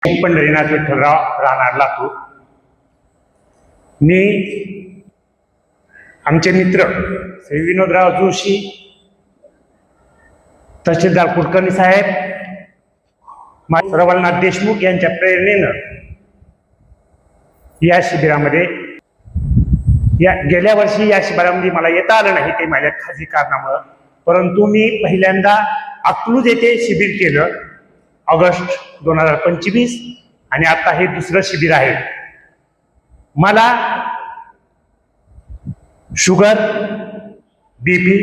पंढरीनाथ विठ्ठलराव, राहणार लातूर. मी आमचे मित्र श्री विनोदराव जोशी, तहसीलदार कुलकर्णी साहेब, रवलनाथ देशमुख यांच्या प्रेरणेनं या शिबिरामध्ये गेल्या वर्षी या शिबिरामध्ये मला येता आलं नाही ते माझ्या खाजगी कारणामुळं, परंतु मी पहिल्यांदा अकलूज येथे शिबिर केलं ऑगस्ट 2025 आणि आता हे दुसरं शिबिर आहे. मला शुगर, बीपी,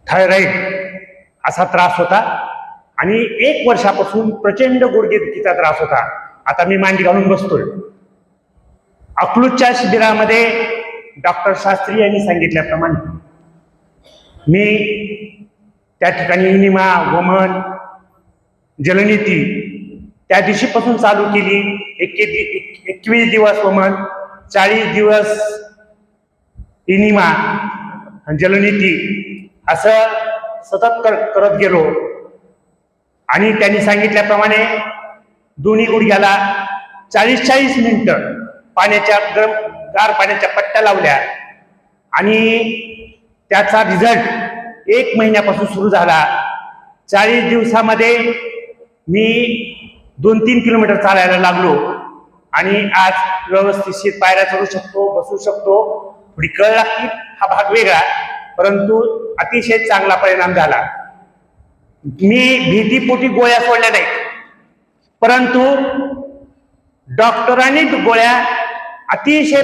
थायरॉइड असा त्रास होता आणि 1 वर्षापासून प्रचंड गुडघेदुखीचा त्रास होता. आता मी मांडी घालून बसतोय. अकलूजच्या शिबिरामध्ये डॉक्टर शास्त्री यांनी सांगितल्याप्रमाणे मी त्या ठिकाणी इनिमा, वमन, जलनीती त्या दिवशीपासून चालू केली. 21 दिवस वमन, 40 दिवस इनिमा, जलनीती असं सतत करत गेलो आणि त्यांनी सांगितल्याप्रमाणे दोन्ही गुडघ्याला 40-40 मिनिटं पाण्याच्या गार पाण्याच्या पट्ट्या लावल्या आणि त्याचा रिझल्ट 1 महिन्यापासून सुरू झाला. 40 दिवसामध्ये मी 2-3 किलोमीटर चालायला लागलो आणि आज व्यवस्थित पायऱ्या चढू शकतो, बसू शकतो. थोडी कळ लागली, हा भाग वेगळा, परंतु अतिशय चांगला परिणाम झाला. मी भीतीपोटी गोळ्या सोडल्या नाहीत, परंतु डॉक्टरांनी गोळ्या अतिशय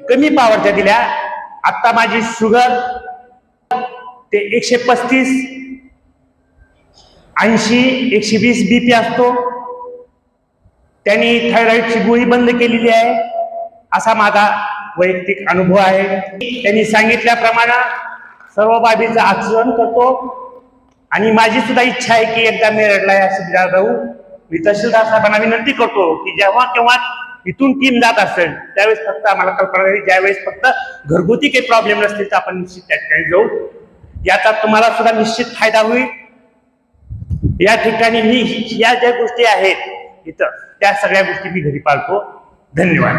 कमी पावरच्या दिल्या. आता माझी शुगर ते 135, 80, 120 बीपी असतो. त्यांनी थायरॉइडची गोळी बंद केलेली आहे असा माझा वैयक्तिक अनुभव आहे. त्यांनी सांगितल्याप्रमाणे सर्व बाबींचं आचरण करतो आणि माझी सुद्धा इच्छा आहे की एकदा मेरठला या शिबिरात जाऊ. मी तहसीलदार साहेबांना विनंती करतो की जेव्हा केव्हा इथून टीम जात असेल त्यावेळेस फक्त आम्हाला कल्पना द्यावी. ज्यावेळेस फक्त घरगुती काही प्रॉब्लेम नसतील तर आपण निश्चित त्या ठिकाणी जाऊ. याचा तुम्हाला सुद्धा निश्चित फायदा होईल. या ठिकाणी मी या ज्या गोष्टी आहेत इथं त्या सगळ्या गोष्टी मी घरी पाळतो. धन्यवाद.